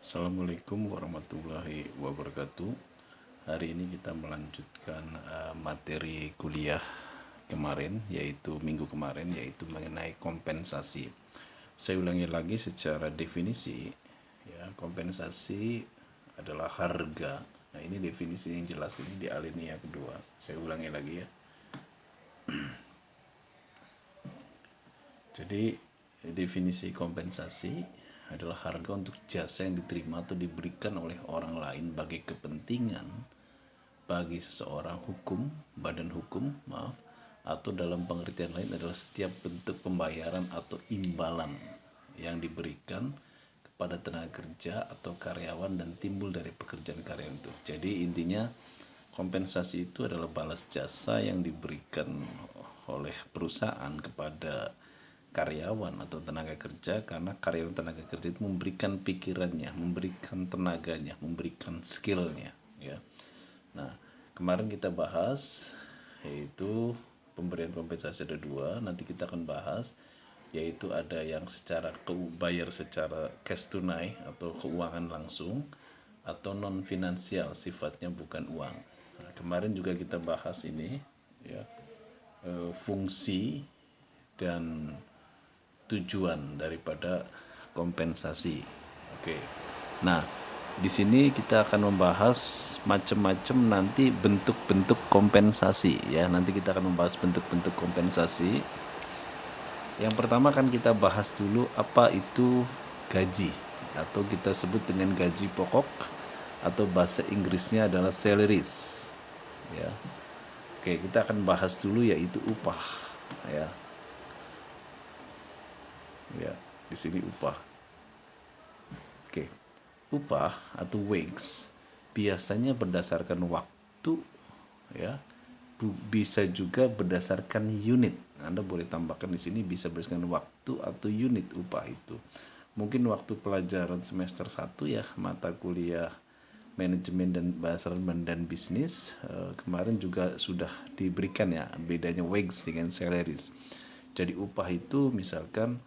Assalamualaikum warahmatullahi wabarakatuh. Hari ini kita melanjutkan materi kuliah kemarin, yaitu minggu kemarin, yaitu mengenai kompensasi. Saya ulangi lagi secara definisi. Ya, kompensasi adalah harga. Nah, ini definisi yang jelas ini di alinea kedua. Saya ulangi lagi ya. Jadi definisi kompensasi adalah harga untuk jasa yang diterima atau diberikan oleh orang lain bagi kepentingan bagi seseorang badan hukum, atau dalam pengertian lain adalah setiap bentuk pembayaran atau imbalan yang diberikan kepada tenaga kerja atau karyawan dan timbul dari pekerjaan karyawan itu. Jadi intinya kompensasi itu adalah balas jasa yang diberikan oleh perusahaan kepada karyawan atau tenaga kerja, karena karyawan tenaga kerja itu memberikan pikirannya, memberikan tenaganya, memberikan skillnya, ya. Nah, kemarin kita bahas yaitu pemberian kompensasi ada dua. Nanti kita akan bahas yaitu ada yang secara bayar secara cash tunai atau keuangan langsung, atau non finansial sifatnya bukan uang. Nah, kemarin juga kita bahas ini ya, fungsi dan tujuan daripada kompensasi. Oke. Nah, di sini kita akan membahas macam-macam nanti bentuk-bentuk kompensasi ya. Nanti kita akan membahas bentuk-bentuk kompensasi. Yang pertama kan kita bahas dulu apa itu gaji, atau kita sebut dengan gaji pokok, atau bahasa Inggrisnya adalah salaries. Ya. Oke, kita akan bahas dulu yaitu upah ya. Ya, di sini upah. Oke. Upah atau wage biasanya berdasarkan waktu ya. Bisa juga berdasarkan unit. Anda boleh tambahkan di sini bisa berdasarkan waktu atau unit upah itu. Mungkin waktu pelajaran semester 1 ya, mata kuliah manajemen dan bahasa dan bisnis, kemarin juga sudah diberikan ya bedanya wage dengan salaries. Jadi upah itu misalkan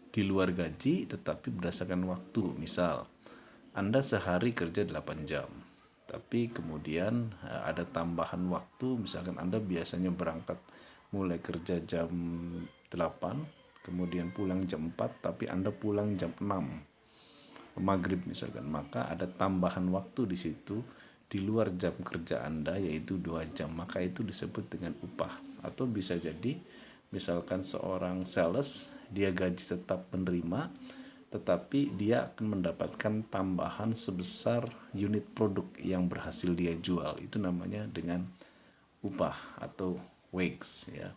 di luar gaji tetapi berdasarkan waktu. Misal Anda sehari kerja 8 jam, tapi kemudian ada tambahan waktu, misalkan Anda biasanya berangkat mulai kerja jam 8, kemudian pulang jam 4, tapi Anda pulang jam 6 maghrib misalkan, maka ada tambahan waktu di situ di luar jam kerja Anda, yaitu 2 jam, maka itu disebut dengan upah. Atau bisa jadi misalkan seorang sales, dia gaji tetap menerima, tetapi dia akan mendapatkan tambahan sebesar unit produk yang berhasil dia jual. Itu namanya dengan upah atau wage ya.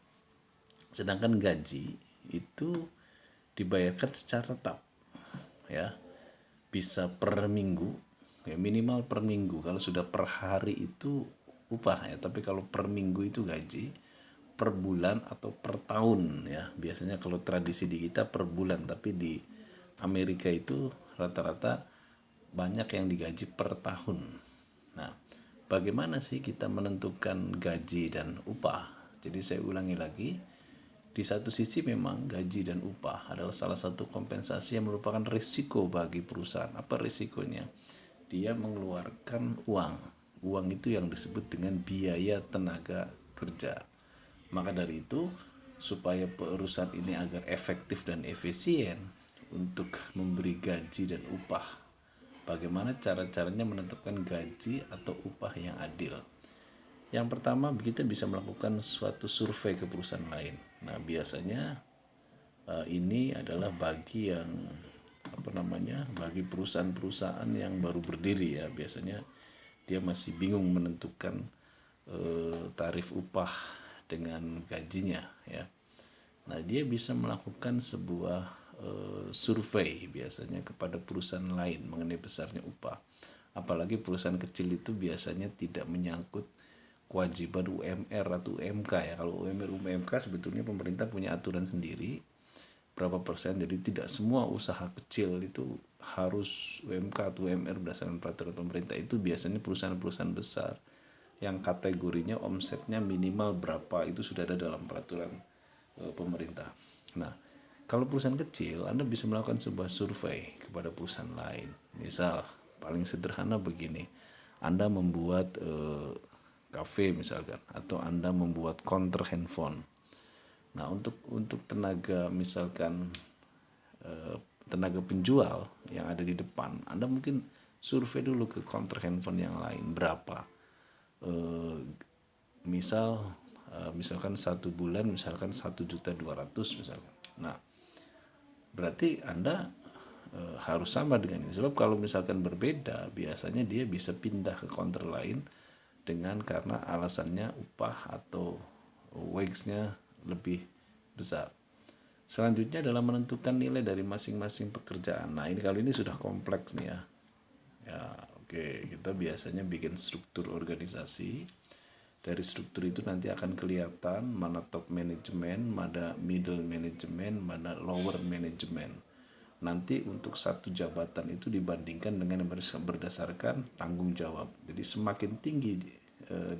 Sedangkan gaji itu dibayarkan secara tetap ya. Bisa per minggu ya, minimal per minggu. Kalau sudah per hari itu upah ya, tapi kalau per minggu itu gaji, per bulan atau per tahun ya. Biasanya kalau tradisi di kita per bulan, tapi di Amerika itu rata-rata banyak yang digaji per tahun. Nah, bagaimana sih kita menentukan gaji dan upah? Jadi saya ulangi lagi, di satu sisi memang gaji dan upah adalah salah satu kompensasi yang merupakan risiko bagi perusahaan. Apa risikonya? Dia mengeluarkan uang. Uang itu yang disebut dengan biaya tenaga kerja. Maka dari itu, supaya perusahaan ini agar efektif dan efisien untuk memberi gaji dan upah, bagaimana cara-caranya menetapkan gaji atau upah yang adil? Yang pertama, kita bisa melakukan suatu survei ke perusahaan lain. Nah, biasanya ini adalah bagi yang bagi perusahaan-perusahaan yang baru berdiri ya. Biasanya dia masih bingung menentukan tarif upah dengan gajinya ya. Nah, dia bisa melakukan sebuah survei biasanya kepada perusahaan lain mengenai besarnya upah. Apalagi perusahaan kecil itu biasanya tidak menyangkut kewajiban UMR atau UMK ya. Kalau UMR UMK sebetulnya pemerintah punya aturan sendiri berapa persen, jadi tidak semua usaha kecil itu harus UMK atau UMR berdasarkan peraturan pemerintah. Itu biasanya perusahaan-perusahaan besar yang kategorinya omsetnya minimal berapa itu sudah ada dalam peraturan pemerintah. Nah, Kalau perusahaan kecil, Anda bisa melakukan sebuah survei kepada perusahaan lain. Misal, paling sederhana begini, Anda membuat kafe misalkan, atau Anda membuat counter handphone. Nah, untuk tenaga misalkan eh, tenaga penjual yang ada di depan, Anda mungkin survei dulu ke counter handphone yang lain berapa. Eh, misalkan 1 bulan misalkan 1.200.000 misalkan. Nah, berarti Anda harus sama dengan ini. Sebab kalau misalkan berbeda, biasanya dia bisa pindah ke counter lain dengan karena alasannya upah atau wage-nya lebih besar. Selanjutnya adalah menentukan nilai dari masing-masing pekerjaan. Nah, ini kalau ini sudah kompleks nih ya. Ya, oke, kita biasanya bikin struktur organisasi. Dari struktur itu nanti akan kelihatan mana top manajemen, mana middle manajemen, mana lower manajemen. Nanti untuk satu jabatan itu dibandingkan dengan yang berdasarkan tanggung jawab. Jadi semakin tinggi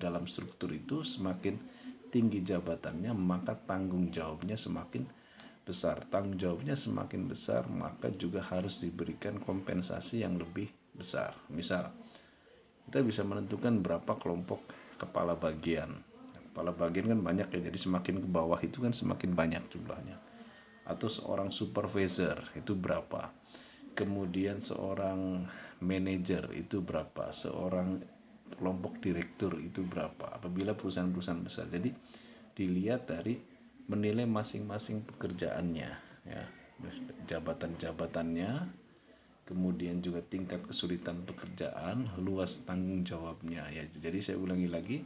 dalam struktur itu, semakin tinggi jabatannya, maka tanggung jawabnya semakin besar. Tanggung jawabnya semakin besar, maka juga harus diberikan kompensasi yang lebih besar. Misal, kita bisa menentukan berapa kelompok kepala bagian. Kepala bagian kan banyak ya, jadi semakin ke bawah itu kan semakin banyak jumlahnya. Atau seorang supervisor itu berapa. Kemudian seorang manajer itu berapa. Seorang kelompok direktur itu berapa. Apabila perusahaan-perusahaan besar. Jadi dilihat dari menilai masing-masing pekerjaannya, ya, jabatan-jabatannya, kemudian juga tingkat kesulitan pekerjaan, luas tanggung jawabnya ya. Jadi saya ulangi lagi,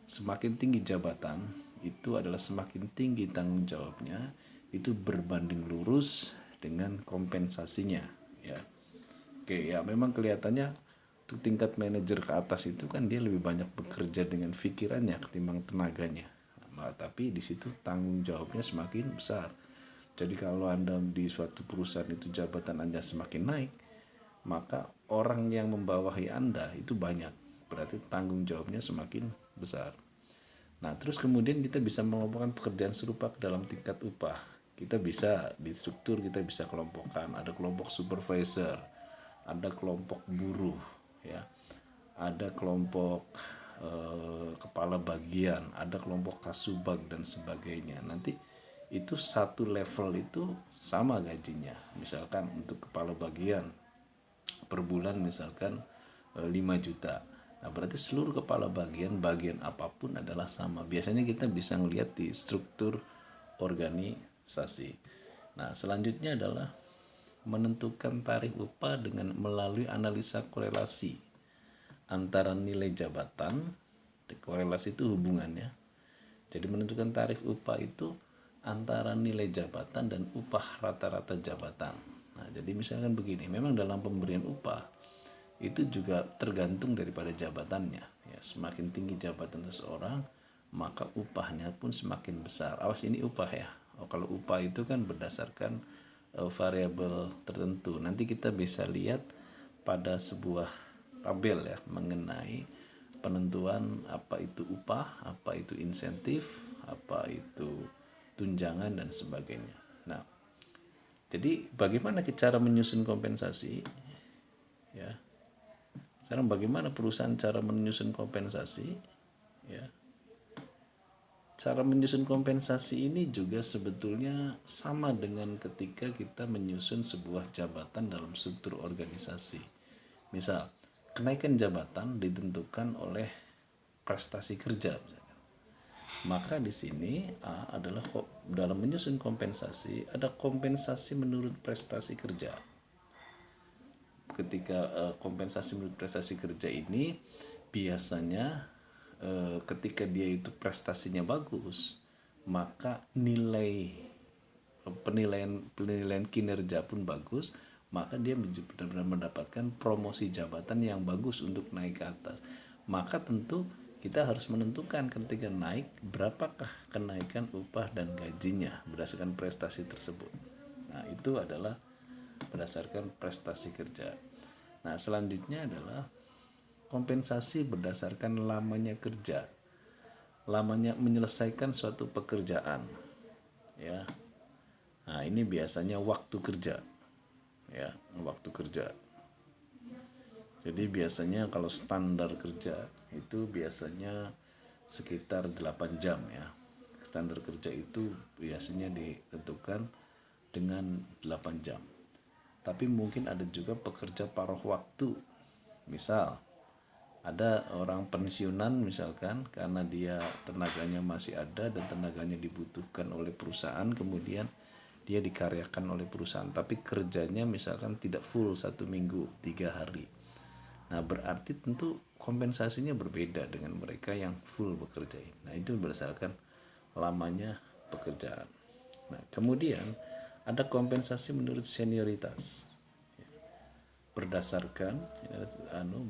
semakin tinggi jabatan itu adalah semakin tinggi tanggung jawabnya, itu berbanding lurus dengan kompensasinya ya. Oke, ya memang kelihatannya untuk tingkat manajer ke atas itu kan dia lebih banyak bekerja dengan pikirannya ketimbang tenaganya. Nah, tapi di situ tanggung jawabnya semakin besar. Jadi kalau Anda di suatu perusahaan itu jabatan Anda semakin naik, maka orang yang membawahi Anda itu banyak. Berarti tanggung jawabnya semakin besar. Nah, terus kemudian kita bisa mengelompokkan pekerjaan serupa ke dalam tingkat upah. Kita bisa di struktur, kita bisa kelompokkan. Ada kelompok supervisor, ada kelompok buruh, ya, ada kelompok kepala bagian, ada kelompok kasubag dan sebagainya. Nanti itu satu level itu sama gajinya. Misalkan untuk kepala bagian per bulan misalkan 5 juta. Nah, berarti seluruh kepala bagian apapun adalah sama. Biasanya kita bisa melihat di struktur organisasi. Nah, selanjutnya adalah menentukan tarif upah dengan melalui analisa korelasi antara nilai jabatan, korelasi itu hubungannya. Jadi menentukan tarif upah itu antara nilai jabatan dan upah rata-rata jabatan. Nah, jadi misalkan begini, memang dalam pemberian upah itu juga tergantung daripada jabatannya. Ya, semakin tinggi jabatan seseorang, maka upahnya pun semakin besar. Awas ini upah ya. Oh, kalau upah itu kan berdasarkan variabel tertentu. Nanti kita bisa lihat pada sebuah tabel ya mengenai penentuan apa itu upah, apa itu insentif, apa itu tunjangan dan sebagainya. Nah, jadi bagaimana cara menyusun kompensasi? Ya, sekarang bagaimana perusahaan cara menyusun kompensasi? Ya, cara menyusun kompensasi ini juga sebetulnya sama dengan ketika kita menyusun sebuah jabatan dalam struktur organisasi. Misal, kenaikan jabatan ditentukan oleh prestasi kerja. Maka di sini adalah dalam menyusun kompensasi, ada kompensasi menurut prestasi kerja. Ketika kompensasi menurut prestasi kerja ini biasanya ketika dia itu prestasinya bagus, maka penilaian kinerja pun bagus, maka dia benar-benar mendapatkan promosi jabatan yang bagus untuk naik ke atas. Maka tentu kita harus menentukan ketika naik berapakah kenaikan upah dan gajinya berdasarkan prestasi tersebut. Nah, itu adalah berdasarkan prestasi kerja. Nah, selanjutnya adalah kompensasi berdasarkan lamanya kerja. Lamanya menyelesaikan suatu pekerjaan. Ya. Nah, ini biasanya waktu kerja. Ya, waktu kerja. Jadi biasanya kalau standar kerja itu biasanya sekitar 8 jam ya. Standar kerja itu biasanya ditentukan dengan 8 jam. Tapi mungkin ada juga pekerja paruh waktu. Misal ada orang pensiunan misalkan karena dia tenaganya masih ada dan tenaganya dibutuhkan oleh perusahaan, kemudian dia dikaryakan oleh perusahaan tapi kerjanya misalkan tidak full 1 minggu 3 hari. Nah berarti tentu kompensasinya berbeda dengan mereka yang full bekerja. Nah itu berdasarkan lamanya pekerjaan. Nah kemudian ada kompensasi menurut senioritas berdasarkan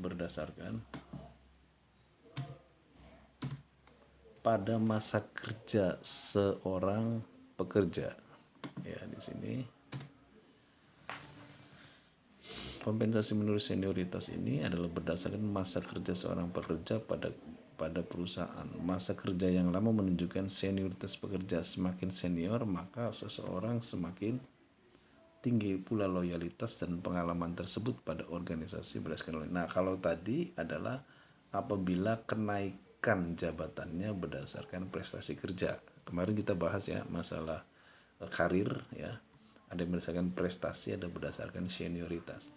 berdasarkan pada masa kerja seorang pekerja. Ya, di sini kompensasi menurut senioritas ini adalah berdasarkan masa kerja seorang pekerja pada perusahaan. Masa kerja yang lama menunjukkan senioritas pekerja. Semakin senior, maka seseorang semakin tinggi pula loyalitas dan pengalaman tersebut pada organisasi berdasarkan. Nah, kalau tadi adalah apabila kenaikan jabatannya berdasarkan prestasi kerja. Kemarin kita bahas ya masalah karir ya. Ada yang berdasarkan prestasi, ada berdasarkan senioritas.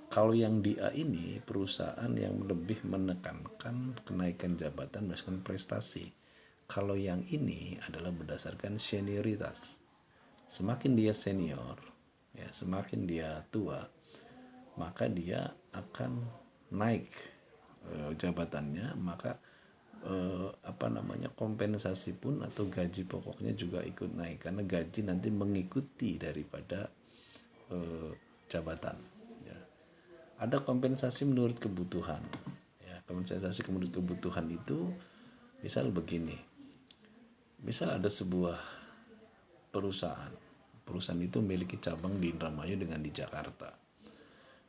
Kalau yang di A ini perusahaan yang lebih menekankan kenaikan jabatan berdasarkan prestasi. Kalau yang ini adalah berdasarkan senioritas. Semakin dia senior, ya semakin dia tua, maka dia akan naik jabatannya, maka kompensasi pun atau gaji pokoknya juga ikut naik karena gaji nanti mengikuti daripada jabatan. Ya. Ada kompensasi menurut kebutuhan. Ya, kompensasi menurut kebutuhan itu misal begini. Misal ada sebuah perusahaan itu memiliki cabang di Indramayu dengan di Jakarta.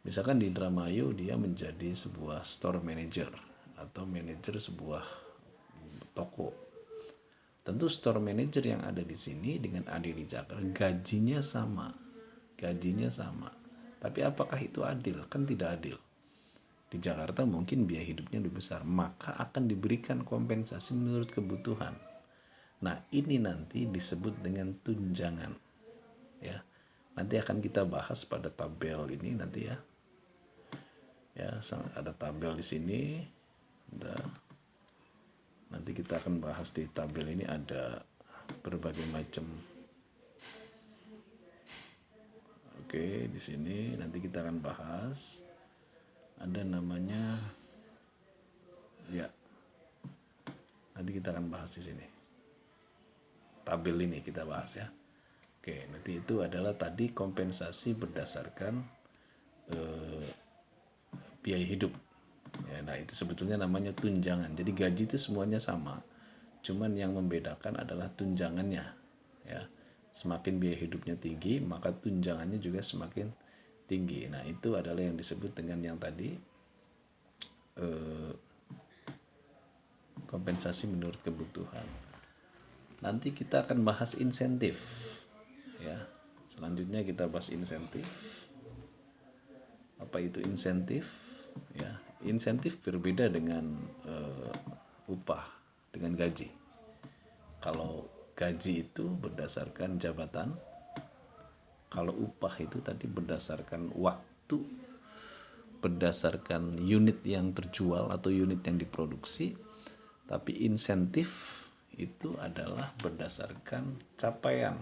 Misalkan di Indramayu dia menjadi sebuah store manager atau manajer sebuah toko. Tentu store manager yang ada di sini dengan ada di Jakarta gajinya sama. Tapi apakah itu adil? Kan tidak adil. Di Jakarta mungkin biaya hidupnya lebih besar, maka akan diberikan kompensasi menurut kebutuhan. Nah, ini nanti disebut dengan tunjangan. Ya. Nanti akan kita bahas pada tabel ini nanti ya. Ya, ada tabel di sini. Nanti kita akan bahas di tabel ini ada berbagai macam. Oke, di sini nanti kita akan bahas. Ada namanya ya. Nanti kita akan bahas di sini. Tabel ini kita bahas ya. Oke, nanti itu adalah tadi kompensasi berdasarkan biaya hidup. Ya, nah itu sebetulnya namanya tunjangan. Jadi gaji itu semuanya sama. Cuman yang membedakan adalah tunjangannya. Ya, semakin biaya hidupnya tinggi, maka tunjangannya juga semakin tinggi. Nah itu adalah yang disebut dengan yang tadi kompensasi menurut kebutuhan. Nanti kita akan bahas insentif. Ya, selanjutnya kita bahas insentif. Apa itu insentif? Ya, insentif berbeda dengan upah, dengan gaji. Kalau gaji itu berdasarkan jabatan, kalau upah itu tadi berdasarkan waktu, berdasarkan unit yang terjual atau unit yang diproduksi. Tapi insentif itu adalah berdasarkan capaian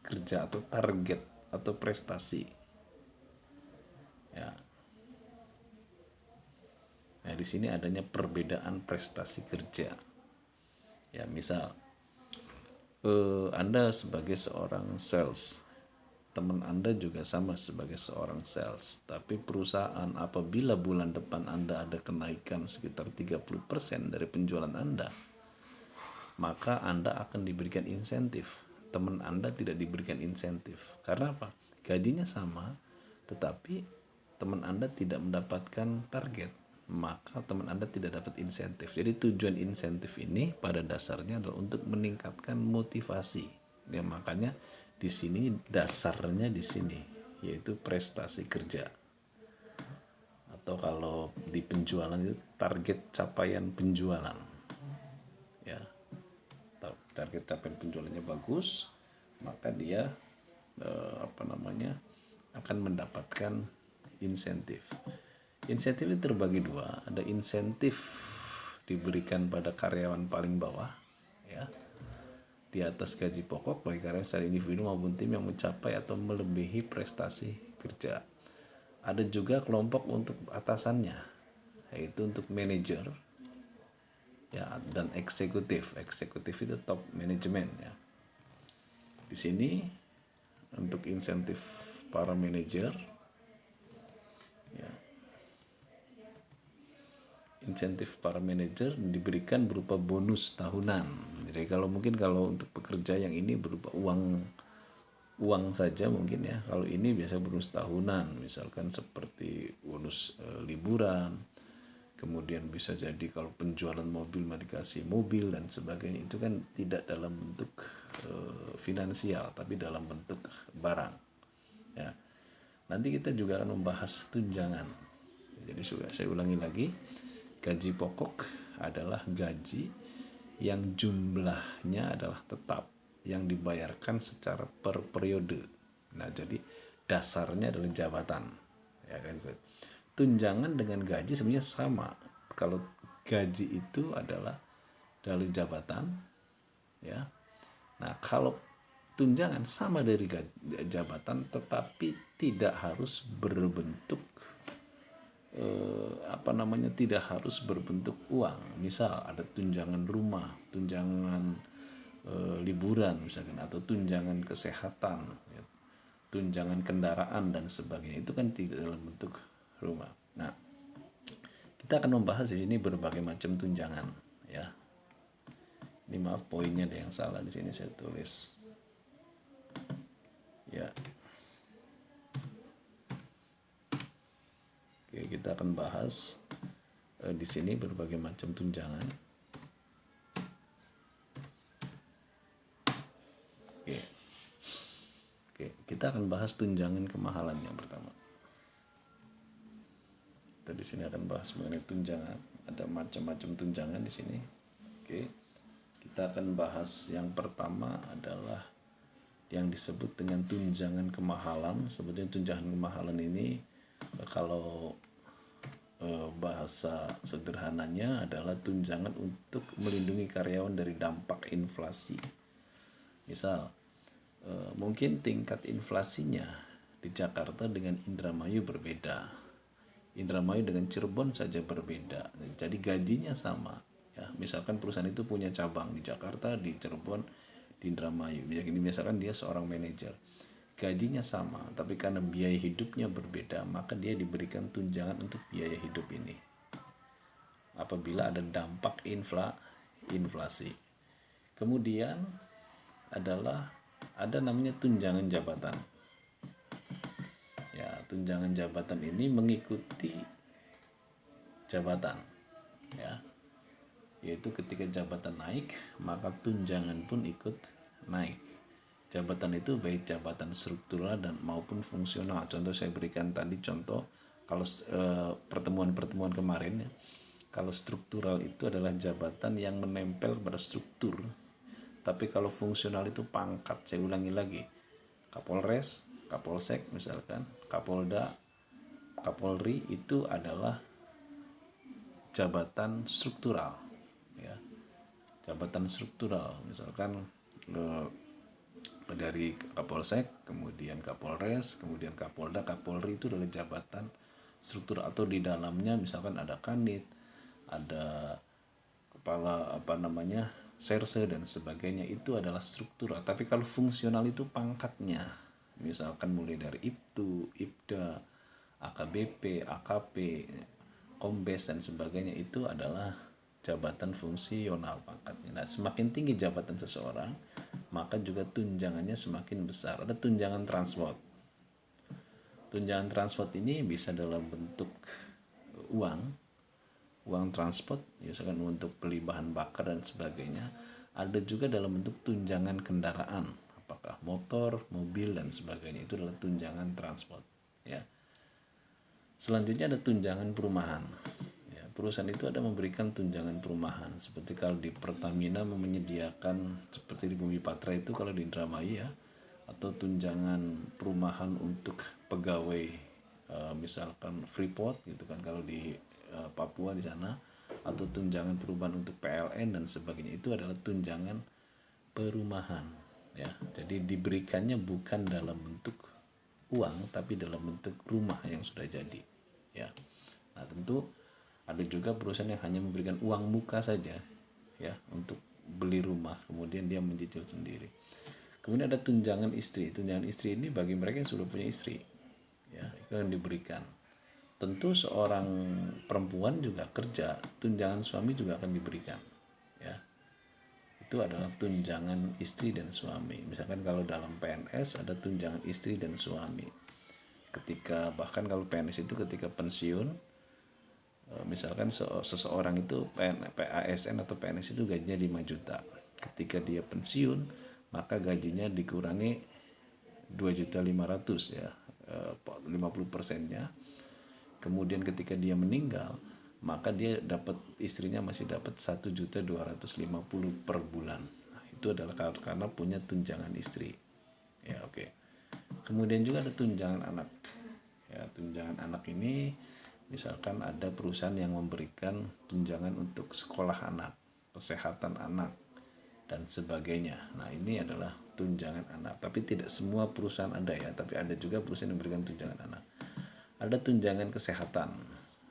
kerja atau target atau prestasi. Ya. Nah, di sini adanya perbedaan prestasi kerja. Ya, misal Anda sebagai seorang sales, teman Anda juga sama sebagai seorang sales, tapi perusahaan apabila bulan depan Anda ada kenaikan sekitar 30% dari penjualan Anda, maka Anda akan diberikan insentif. Teman Anda tidak diberikan insentif. Karena apa? Gajinya sama, tetapi teman Anda tidak mendapatkan target, maka teman Anda tidak dapat insentif. Jadi tujuan insentif ini pada dasarnya adalah untuk meningkatkan motivasi. Ya, makanya Di sini dasarnya di sini, yaitu prestasi kerja. Atau kalau di penjualan itu target capaian penjualan. Ya, target capaian penjualannya bagus, maka dia akan mendapatkan insentif. Insentif itu terbagi dua, ada insentif diberikan pada karyawan paling bawah, ya, di atas gaji pokok bagi karyawan secara individu maupun tim yang mencapai atau melebihi prestasi kerja. Ada juga kelompok untuk atasannya, yaitu untuk manajer, ya, dan eksekutif. Eksekutif itu top manajemen, ya. Di sini untuk insentif para manajer, ya, insentif para manajer diberikan berupa bonus tahunan. Jadi kalau untuk pekerja yang ini berupa uang saja mungkin, ya. Kalau ini biasa bonus tahunan, misalkan seperti bonus liburan, kemudian bisa jadi kalau penjualan mobil dikasih mobil dan sebagainya. Itu kan tidak dalam bentuk finansial, tapi dalam bentuk barang, ya. Nanti kita juga akan membahas tunjangan. Jadi saya ulangi lagi, gaji pokok adalah gaji yang jumlahnya adalah tetap, yang dibayarkan secara per periode. Nah, jadi dasarnya adalah jabatan, ya kan. Tunjangan dengan gaji sebenarnya sama. Kalau gaji itu adalah dari jabatan, ya. Nah, kalau tunjangan sama dari jabatan, tetapi tidak harus berbentuk tidak harus berbentuk uang. Misal ada tunjangan rumah, tunjangan liburan misalkan, atau tunjangan kesehatan, ya, tunjangan kendaraan dan sebagainya. Itu kan tidak dalam bentuk rumah. Nah, kita akan membahas di sini berbagai macam tunjangan, ya. Ini maaf, poinnya ada yang salah di sini saya tulis. Ya. Oke, kita akan bahas di sini berbagai macam tunjangan. Oke, kita akan bahas tunjangan kemahalan yang pertama. Kita di sini akan bahas mengenai tunjangan. Ada macam-macam tunjangan di sini. Oke, kita akan bahas yang pertama adalah yang disebut dengan tunjangan kemahalan. Sebetulnya tunjangan kemahalan ini kalau bahasa sederhananya adalah tunjangan untuk melindungi karyawan dari dampak inflasi. Misal, mungkin tingkat inflasinya di Jakarta dengan Indramayu berbeda. Indramayu dengan Cirebon saja berbeda. Jadi gajinya sama, ya. Misalkan perusahaan itu punya cabang di Jakarta, di Cirebon, di Indramayu. Jadi misalkan dia seorang manajer. Gajinya sama, tapi karena biaya hidupnya berbeda, maka dia diberikan tunjangan untuk biaya hidup ini apabila ada dampak inflasi. Kemudian ada namanya tunjangan jabatan. Ya, tunjangan jabatan ini mengikuti jabatan, ya. Yaitu ketika jabatan naik, maka tunjangan pun ikut naik. Jabatan itu baik jabatan struktural dan maupun fungsional. Contoh saya berikan tadi contoh, kalau pertemuan-pertemuan kemarin, ya, kalau struktural itu adalah jabatan yang menempel pada struktur. Tapi kalau fungsional itu pangkat. Saya ulangi lagi, Kapolres, Kapolsek misalkan, Kapolda, Kapolri itu adalah jabatan struktural, ya. Jabatan struktural misalkan dari Kapolsek, kemudian Kapolres, kemudian Kapolda, Kapolri itu adalah jabatan struktur. Atau di dalamnya misalkan ada Kanit, ada kepala serse dan sebagainya, itu adalah struktural. Tapi kalau fungsional itu pangkatnya, misalkan mulai dari IPTU, IPDA, AKBP, AKP, Kombes dan sebagainya, itu adalah jabatan fungsional pangkatnya. Nah, semakin tinggi jabatan seseorang, maka juga tunjangannya semakin besar. Ada tunjangan transport. Tunjangan transport ini bisa dalam bentuk uang transport, misalkan untuk beli bahan bakar dan sebagainya. Ada juga dalam bentuk tunjangan kendaraan, apakah motor, mobil dan sebagainya, itu adalah tunjangan transport, ya. Selanjutnya ada tunjangan perumahan. Ya, perusahaan itu ada memberikan tunjangan perumahan. Seperti kalau di Pertamina menyediakan, seperti di Bumi Patra itu kalau di Indramayu ya, atau tunjangan perumahan untuk pegawai, misalkan Freeport gitu kan kalau di Papua di sana, atau tunjangan perubahan untuk PLN dan sebagainya, itu adalah tunjangan perumahan, ya. Jadi diberikannya bukan dalam bentuk uang tapi dalam bentuk rumah yang sudah jadi, ya. Nah, tentu ada juga perusahaan yang hanya memberikan uang muka saja, ya, untuk beli rumah kemudian dia mencicil sendiri. Kemudian ada tunjangan istri. Tunjangan istri ini bagi mereka yang sudah punya istri, ya, itu yang diberikan. Tentu seorang perempuan juga kerja, tunjangan suami juga akan diberikan, ya. Itu adalah tunjangan istri dan suami. Misalkan kalau dalam PNS ada tunjangan istri dan suami. Ketika bahkan kalau PNS itu ketika pensiun, misalkan seseorang itu PASN atau PNS itu gajinya 5 juta. Ketika dia pensiun, maka gajinya dikurangi 2.500.000 ya, 50%-nya. Kemudian ketika dia meninggal, maka dia dapat, istrinya masih dapat 1.250.000 per bulan. Nah, itu adalah karena punya tunjangan istri. Ya, oke. Kemudian juga ada tunjangan anak. Ya, tunjangan anak ini misalkan ada perusahaan yang memberikan tunjangan untuk sekolah anak, kesehatan anak dan sebagainya. Nah, ini adalah tunjangan anak. Tapi tidak semua perusahaan ada ya, tapi ada juga perusahaan yang memberikan tunjangan anak. Ada tunjangan kesehatan,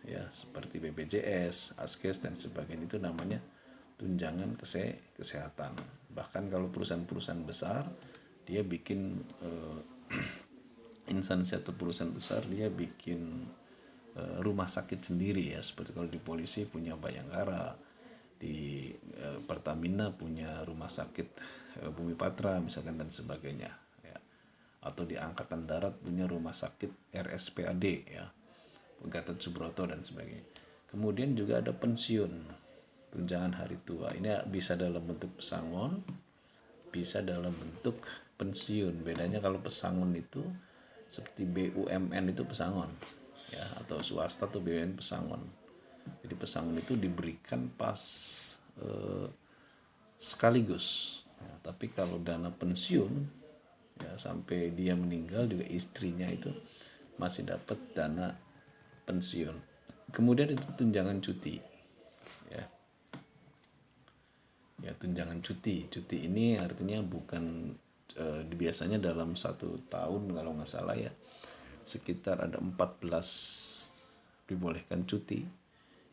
ya, seperti BPJS, Askes dan sebagainya, itu namanya tunjangan kesehatan. Bahkan kalau perusahaan-perusahaan besar dia bikin instansi atau perusahaan besar dia bikin rumah sakit sendiri ya, seperti kalau di polisi punya Bayangkara, di Pertamina punya rumah sakit Bumi Patra misalkan dan sebagainya, ya. Atau di Angkatan Darat punya rumah sakit RSPAD ya, Gatot Subroto dan sebagainya. Kemudian juga ada pensiun, tunjangan hari tua. Ini bisa dalam bentuk pesangon, bisa dalam bentuk pensiun. Bedanya kalau pesangon itu seperti BUMN itu pesangon, ya, atau swasta tuh BUMN pesangon. Jadi pesangon itu diberikan pas sekaligus. Ya, tapi kalau dana pensiun, ya, sampai dia meninggal juga istrinya itu masih dapat dana pensiun. Kemudian itu tunjangan cuti, ya. Ya, tunjangan cuti. Cuti ini artinya bukan biasanya dalam 1 tahun kalau nggak salah ya, sekitar ada 14 dibolehkan cuti.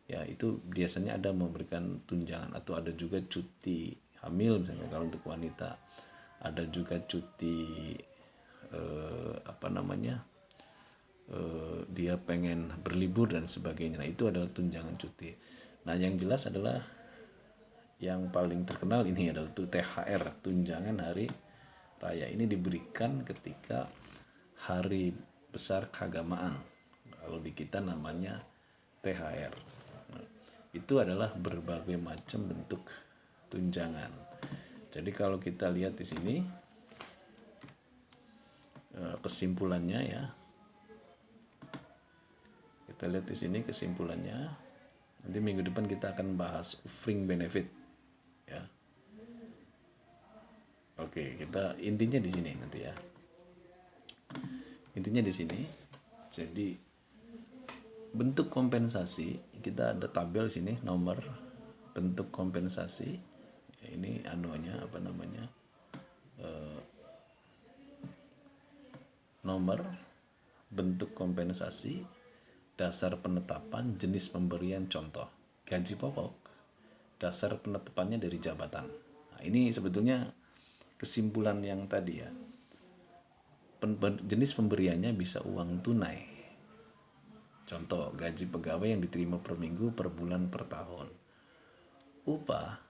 Ya, itu biasanya ada memberikan tunjangan, atau ada juga cuti hamil misalnya kalau untuk wanita. Ada juga cuti dia pengen berlibur dan sebagainya. Nah, itu adalah tunjangan cuti. Nah, yang jelas adalah yang paling terkenal ini adalah THR, tunjangan hari raya. Ini diberikan ketika hari besar keagamaan. Kalau di kita namanya THR. Nah, itu adalah berbagai macam bentuk tunjangan. Jadi kalau kita lihat di sini kesimpulannya ya. Kita lihat di sini kesimpulannya. Nanti minggu depan kita akan bahas fringe benefit, ya. Oke, kita intinya di sini nanti ya. Intinya di sini. Jadi bentuk kompensasi, kita ada tabel sini nomor bentuk kompensasi. Ya, ini nomor bentuk kompensasi, dasar penetapan, jenis pemberian contoh. Gaji pokok, dasar penetapannya dari jabatan. Nah, ini sebetulnya kesimpulan yang tadi ya. Jenis pemberiannya bisa uang tunai. Contoh, gaji pegawai yang diterima per minggu, per bulan, per tahun. Upah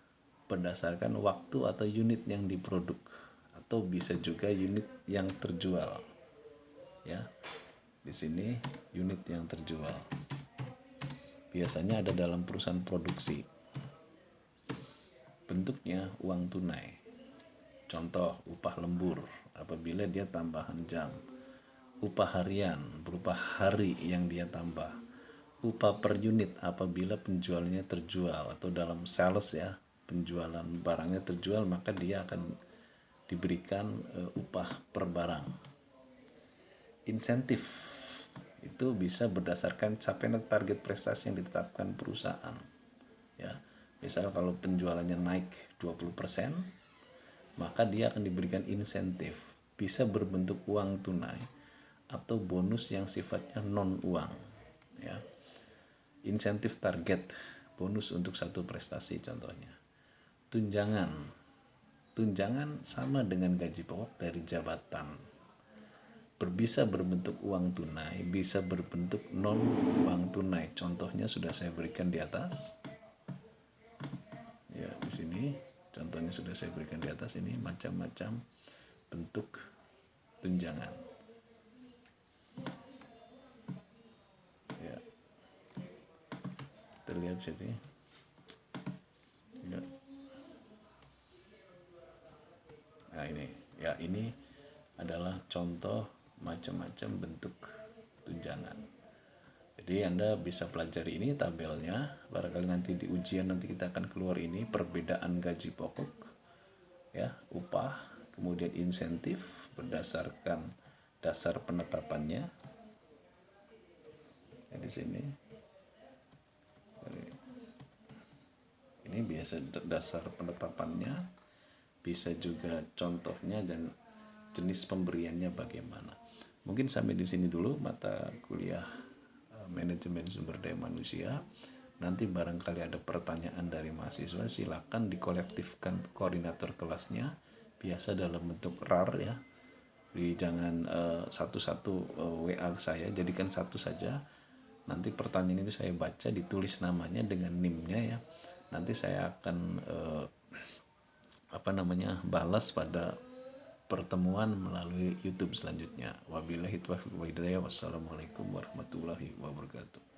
berdasarkan waktu atau unit yang diproduk, atau bisa juga unit yang terjual. Ya. Di sini unit yang terjual. Biasanya ada dalam perusahaan produksi. Bentuknya uang tunai. Contoh upah lembur apabila dia tambahan jam, upah harian berupa hari yang dia tambah, upah per unit apabila penjualnya terjual atau dalam sales ya, penjualan barangnya terjual, maka dia akan diberikan upah per barang. Insentif itu bisa berdasarkan capaian target prestasi yang ditetapkan perusahaan. Ya, misal kalau penjualannya naik 20%, maka dia akan diberikan insentif, bisa berbentuk uang tunai atau bonus yang sifatnya non uang. Ya, insentif target, bonus untuk satu prestasi contohnya. Tunjangan, tunjangan sama dengan gaji pokok dari jabatan. Bisa berbentuk uang tunai, bisa berbentuk non uang tunai. Contohnya sudah saya berikan di atas. Ya, di sini contohnya sudah saya berikan di atas, ini macam-macam bentuk tunjangan. Ya. Terlihat sini. Ya. Nah, ini adalah contoh macam-macam bentuk tunjangan. Jadi Anda bisa pelajari ini tabelnya, barangkali nanti di ujian nanti kita akan keluar ini perbedaan gaji pokok, ya, upah, kemudian insentif berdasarkan dasar penetapannya. Ya, di sini ini biasa dasar penetapannya, bisa juga contohnya dan jenis pemberiannya bagaimana. Mungkin sampai di sini dulu mata kuliah manajemen sumber daya manusia. Nanti barangkali ada pertanyaan dari mahasiswa, silakan dikolektifkan ke koordinator kelasnya, biasa dalam bentuk RAR ya. Jangan satu-satu WA saya, jadikan satu saja. Nanti pertanyaan itu saya baca, ditulis namanya dengan NIM-nya ya. Nanti saya akan balas pada pertemuan melalui YouTube selanjutnya. Wabillahi taufiq wal hidayah. Wassalamualaikum warahmatullahi wabarakatuh.